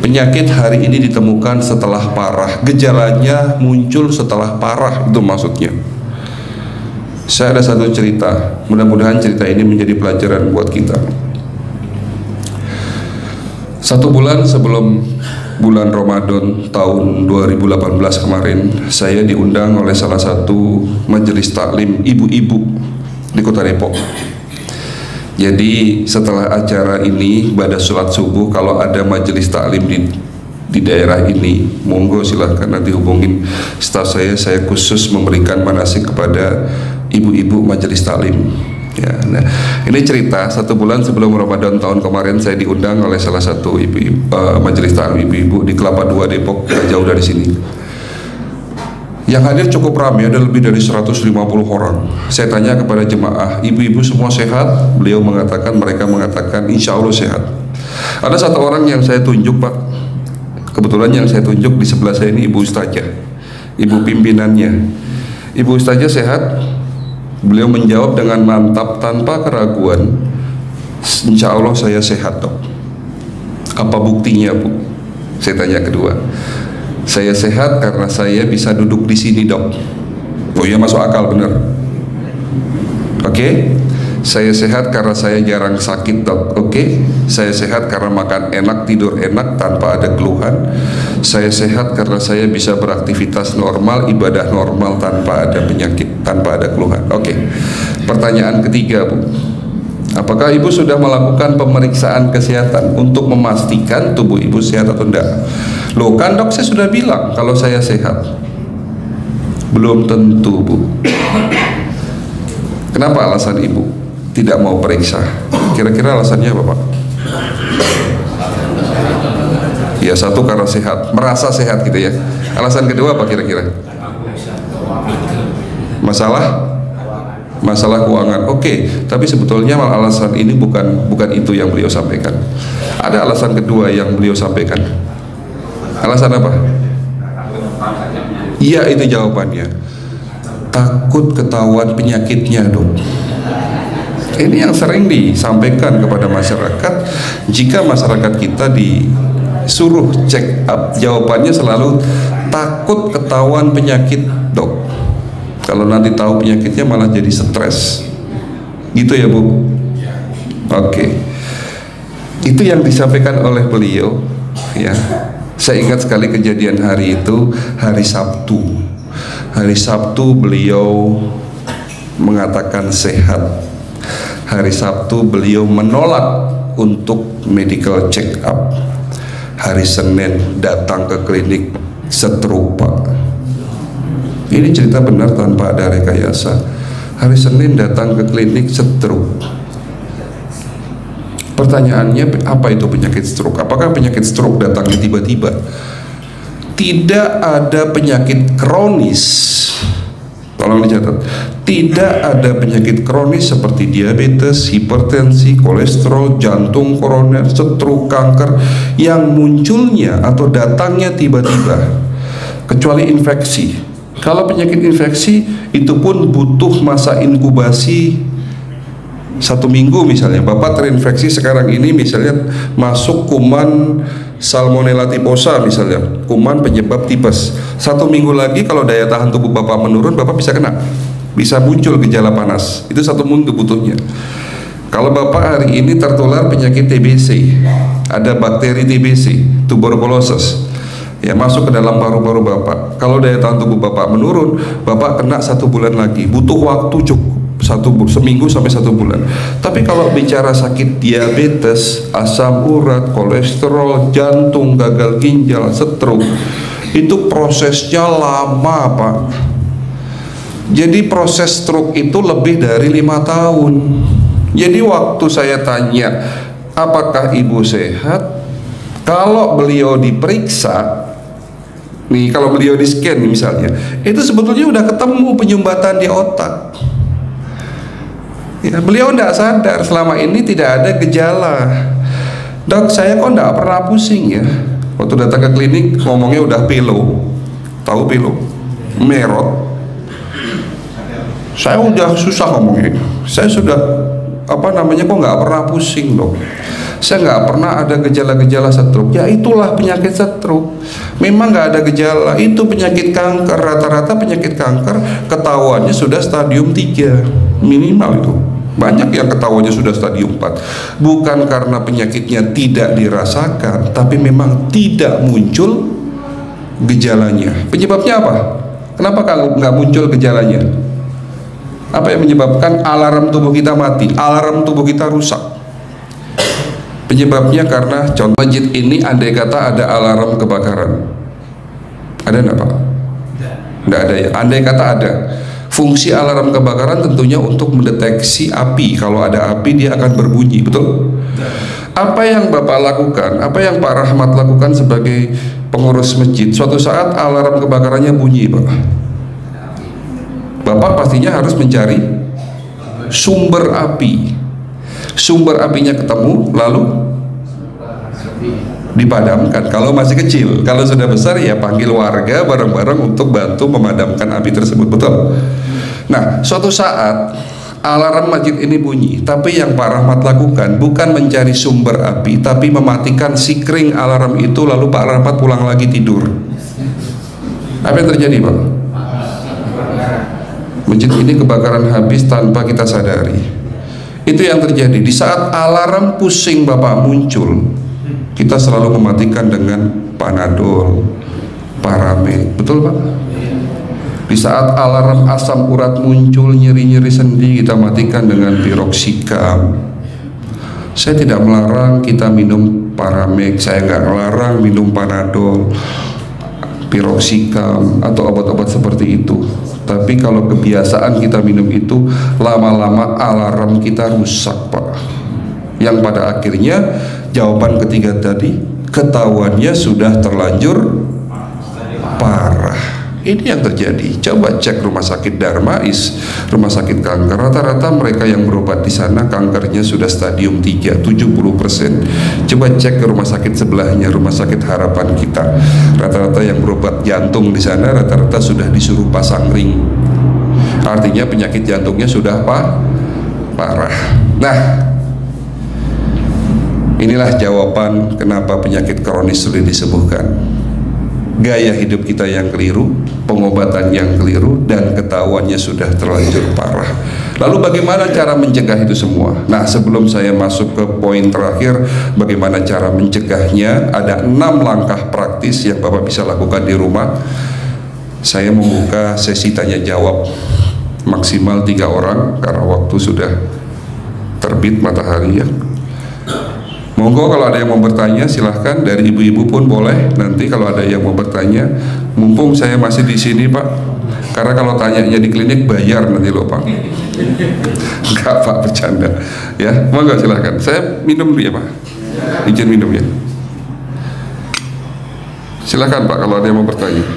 Penyakit hari ini ditemukan setelah parah, gejalanya muncul setelah parah, itu maksudnya. Saya ada satu cerita, mudah-mudahan cerita ini menjadi pelajaran buat kita. 1 bulan sebelum bulan Ramadan tahun 2018 kemarin, saya diundang oleh salah satu majelis taklim ibu-ibu di Kota Depok. Jadi setelah acara ini, pada sholat subuh, kalau ada majelis taklim di daerah ini, monggo silahkan nanti hubungin staf saya khusus memberikan manasik kepada ibu-ibu majelis taklim. Ya, nah, ini cerita 1 bulan sebelum Ramadan tahun kemarin, saya diundang oleh salah satu majelis taklim ibu-ibu di Kelapa II Depok, jauh dari sini. Yang hadir cukup ramai, ada lebih dari 150 orang. Saya tanya kepada jemaah, ibu-ibu semua sehat? Beliau mengatakan, mereka mengatakan insya Allah sehat. Ada satu orang yang saya tunjuk, Pak. Kebetulan yang saya tunjuk di sebelah saya ini Ibu Ustazah, ibu pimpinannya. Ibu Ustazah sehat? Beliau menjawab dengan mantap tanpa keraguan, insya Allah saya sehat, Dok. Apa buktinya, Bu? Saya tanya kedua. Saya sehat karena saya bisa duduk di sini, Dok. Oh iya, masuk akal, benar. Oke. Saya sehat karena saya jarang sakit, Dok. Oke. Saya sehat karena makan enak, tidur enak tanpa ada keluhan. Saya sehat karena saya bisa beraktivitas normal, ibadah normal tanpa ada penyakit, tanpa ada keluhan. Oke. Pertanyaan ketiga, Bu. Apakah Ibu sudah melakukan pemeriksaan kesehatan untuk memastikan tubuh Ibu sehat atau tidak? Loh, kan Dok, saya sudah bilang kalau saya sehat. Belum tentu, Bu. Kenapa alasan Ibu tidak mau periksa? Kira-kira alasannya apa, Pak? Ya, satu karena sehat, merasa sehat gitu ya. Alasan kedua apa kira-kira? Masalah keuangan. Oke, tapi sebetulnya alasan ini bukan itu yang beliau sampaikan. Ada alasan kedua yang beliau sampaikan. Alasan apa? Iya, itu jawabannya. Takut ketahuan penyakitnya, Dok. Ini yang sering disampaikan kepada masyarakat. Jika masyarakat kita disuruh check up, jawabannya selalu takut ketahuan penyakit, Dok. Kalau nanti tahu penyakitnya malah jadi stres. Gitu ya, Bu? Oke. Itu yang disampaikan oleh beliau, ya. Saya ingat sekali kejadian hari itu, hari Sabtu. Hari Sabtu beliau mengatakan sehat. Hari Sabtu beliau menolak untuk medical check up. Hari Senin datang ke klinik stroke, Pak. Ini cerita benar tanpa ada rekayasa. Hari Senin datang ke klinik stroke. Pertanyaannya, apa itu penyakit stroke? Apakah penyakit stroke datangnya tiba-tiba? Tidak ada penyakit kronis. Tolong dicatat. Tidak ada penyakit kronis seperti diabetes, hipertensi, kolesterol, jantung, koroner, stroke, kanker yang munculnya atau datangnya tiba-tiba, kecuali infeksi. Kalau penyakit infeksi itu pun butuh masa inkubasi 1 minggu misalnya. Bapak terinfeksi sekarang ini misalnya, masuk kuman Salmonella typhosa misalnya, kuman penyebab tipes. 1 minggu lagi kalau daya tahan tubuh Bapak menurun, Bapak bisa kena, bisa muncul gejala panas. Itu 1 minggu butuhnya. Kalau Bapak hari ini tertular penyakit TBC, ada bakteri TBC, tuberculosis, ya, masuk ke dalam paru-paru Bapak. Kalau daya tahan tubuh Bapak menurun, Bapak kena 1 bulan lagi. Butuh waktu cukup seminggu sampai 1 bulan. Tapi kalau bicara sakit diabetes, asam urat, kolesterol, jantung, gagal ginjal, stroke, itu prosesnya lama, Pak. Jadi proses stroke itu lebih dari 5 tahun. Jadi waktu saya tanya, apakah Ibu sehat? Kalau beliau diperiksa, nih, kalau beliau di scan misalnya, itu sebetulnya udah ketemu penyumbatan di otak. Ya, beliau tidak sadar selama ini tidak ada gejala. Dok, saya kok tidak pernah pusing ya. Waktu datang ke klinik ngomongnya udah pilo. Tahu pilo? Merot. Saya udah susah ngomongnya. Saya sudah kok nggak pernah pusing, Dok. Saya nggak pernah ada gejala-gejala stroke. Ya itulah penyakit stroke. Memang nggak ada gejala. Itu penyakit kanker. Rata-rata penyakit kanker ketahuannya sudah stadium 3 minimal itu. Banyak yang ketahuannya sudah stadium 4. Bukan karena penyakitnya tidak dirasakan, tapi memang tidak muncul gejalanya. Penyebabnya apa? Kenapa kalau nggak muncul gejalanya? Apa yang menyebabkan alarm tubuh kita mati, alarm tubuh kita rusak? Penyebabnya karena contoh masjid ini andai kata ada alarm kebakaran, ada enggak Pak? Enggak ada ya. Andai kata ada, fungsi alarm kebakaran tentunya untuk mendeteksi api. Kalau ada api dia akan berbunyi, betul? Apa yang Bapak lakukan, apa yang Pak Rahmat lakukan sebagai pengurus masjid? Suatu saat alarm kebakarannya bunyi Pak, Bapak pastinya harus mencari sumber api. Sumber apinya ketemu, lalu dipadamkan. Kalau masih kecil, kalau sudah besar ya panggil warga bareng-bareng untuk bantu memadamkan api tersebut, betul? Nah, suatu saat alarm masjid ini bunyi, tapi yang Pak Rahmat lakukan bukan mencari sumber api, tapi mematikan sikring alarm itu, lalu Pak Rahmat pulang lagi tidur. Apa yang terjadi Pak? Masjid ini kebakaran habis tanpa kita sadari. Itu yang terjadi. Di saat alarm pusing Bapak muncul, kita selalu mematikan dengan Panadol, Paramed, betul Pak? Di saat alarm asam urat muncul, nyeri-nyeri sendi, kita matikan dengan Piroxicam. Saya tidak melarang kita minum Paramed, saya nggak melarang minum Panadol, Piroxicam atau obat-obat seperti itu. Tapi kalau kebiasaan kita minum itu, lama-lama alarm kita rusak Pak. Yang pada akhirnya jawaban ketiga tadi, ketahuannya sudah terlanjur parah. Ini yang terjadi. Coba cek rumah sakit Darmais, rumah sakit kanker, rata-rata mereka yang berobat di sana kankernya sudah stadium 3, 70%. Coba cek ke rumah sakit sebelahnya, rumah sakit Harapan Kita. Rata-rata yang berobat jantung di sana rata-rata sudah disuruh pasang ring. Artinya penyakit jantungnya sudah parah. Nah, inilah jawaban kenapa penyakit kronis sulit disembuhkan. Gaya hidup kita yang keliru, pengobatan yang keliru, dan ketahuannya sudah terlanjur parah. Lalu bagaimana cara mencegah itu semua? Nah, sebelum saya masuk ke poin terakhir, bagaimana cara mencegahnya, ada 6 langkah praktis yang Bapak bisa lakukan di rumah. Saya membuka sesi tanya jawab maksimal 3 orang karena waktu sudah terbit matahari ya. Monggo kalau ada yang mau bertanya silahkan, dari ibu-ibu pun boleh. Nanti kalau ada yang mau bertanya, mumpung saya masih di sini Pak, karena kalau tanyanya di klinik bayar nanti loh Pak. Enggak Pak, bercanda ya. Monggo silahkan, saya minum dulu ya Pak, izin minum ya. Silahkan Pak kalau ada yang mau bertanya.